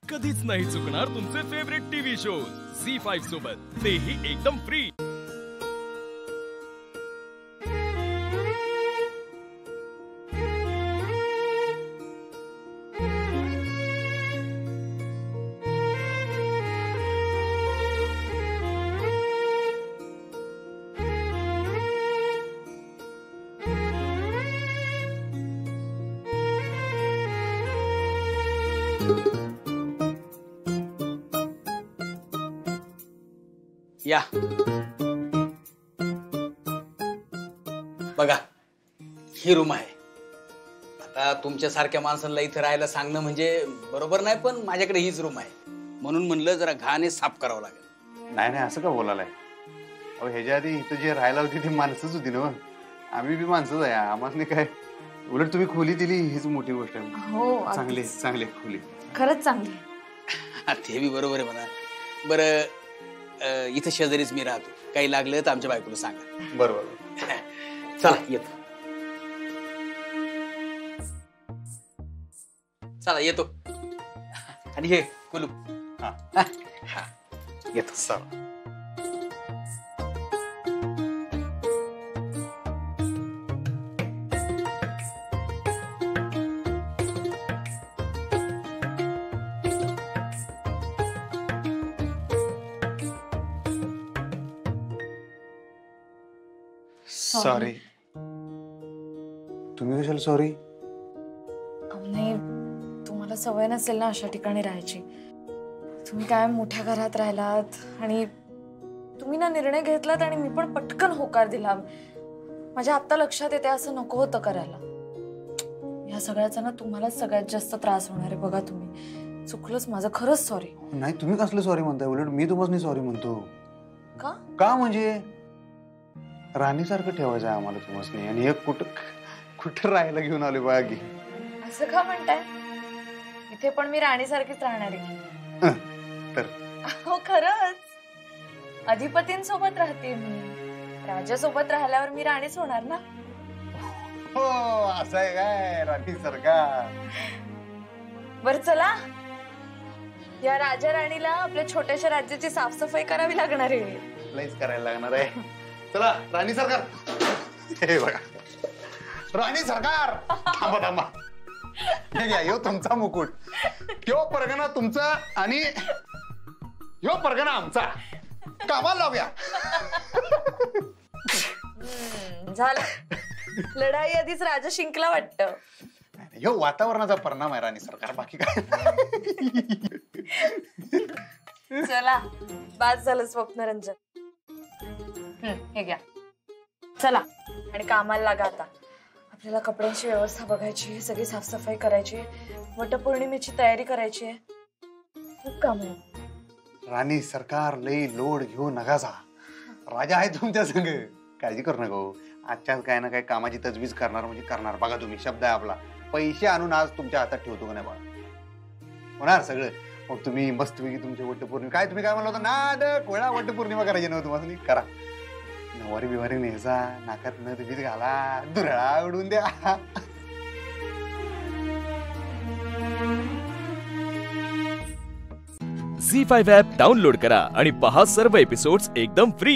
कधीच नाही चुकणार तुमचे फेवरेट टीव्ही शोज झी5 सोबत, तेही एकदम फ्री। या बघा, ही रूम आहे। आता तुमच्यासारख्या माणसांना इथे राहायला सांगणं म्हणजे बरोबर नाही, पण माझ्याकडे हीच रूम आहे म्हणून म्हणलं जरा घाणे साफ करावं लागेल। नाही नाही, असं का बोलायलाय? अहो ह्याच्या आधी इथं जे राहायला होती ती माणसंच होती ना, आम्ही बी माणसंच आहे। आम्हाला काय, उलट तुम्ही खोली दिली हीच मोठी गोष्ट आहे। हो, चांगली चांगली खोली, खरंच चांगली। ते बी बरोबर आहे म्हणा। बरं, इथं शेजारीच मी राहतो, काही लागलं तर आमच्या बायकोला सांगा। बरोबर, चला येतो, चला येतो। आणि हे कुलूप। हा येतो चला। सॉरी। तुम्ही कशाला सॉरी? नाही, तुम्हाला सवय नसेल ना अशा ठिकाणी राहायची। तुम्ही काय मोठ्या घरात राहिलात आणि तुम्ही ना निर्णय घेतलात आणि मी पण पटकन होकार दिला। माझ्या आत्ता लक्षात येते असं नको होतं करायला। या सगळ्याचा ना तुम्हालाच सगळ्यात जास्त त्रास होणार आहे बघा। तुम्ही चुकलंच माझं, खरंच सॉरी। नाही, तुम्ही कसलं सॉरी म्हणताय? उलट मी तुम्हाला सॉरी म्हणतो। का? का म्हणजे राणीसारखं ठेवायचं आहे आम्हाला तुम्हाला, आणि एक कुठं राहायला घेऊन आले बघा की। असं का म्हणताय? इथे पण मी राणीसारखीच राहणार आहे। तर हो खरंच, अधिपतींसोबत राहते मी। राजासोबत राहिल्यावर मी राणीच होणार ना। हो, असं आहे काय? राणी सरकार। बर चला, या राजा राणीला आपल्या छोट्याशा राज्याची साफसफाई करावी लागणार आहे। लईच करायला लागणार आहे। चला राणी सरकार, हे बघा राणी सरकार। थांबा थांबा, हे घ्या, ह्यो तुमचा मुकुट, ह्यो परगणा तुमचा आणि ह्यो परगणा आमचा। कामाला लावूया। झालं, लढाई आधीच राजा शिंकला वाटतं। ह्यो वातावरणाचा परिणाम आहे राणी सरकार, बाकी काय। चला, बाद झालं स्वप्नरंजन। हे घ्या, चला आणि कामाला लागा आता। आपल्याला कपड्यांची व्यवस्था बघायची, सगळी साफसफाई करायची, वटपौर्णिमेची तयारी करायची आहे, खूप काम आहे। राणी सरकार, लई लोड घेऊ नकासा। राजा आहे तुमच्या संग, काळजी करू नका। आजच्याच काय ना काय कामाची तजवीज करणार म्हणजे करणार। बघा तुम्ही, शब्द आहे आपला। पैसे आणून आज तुमच्या हातात ठेवतो का नाही बघा, होणार सगळं। मग तुम्ही मस्तपैकी तुमची वटपौर्णिमा, काय तुम्ही काय म्हणलं होतं, नाद कोळा वटपौर्णिमा करायची नव्हती तुम्हाला, करा। नवारी बिवारी नेसा, नाकात नथ बीत घाला, दुरळा उडून द्या। झी5 ॲप डाउनलोड करा आणि पहा सर्व एपिसोड्स एकदम फ्री।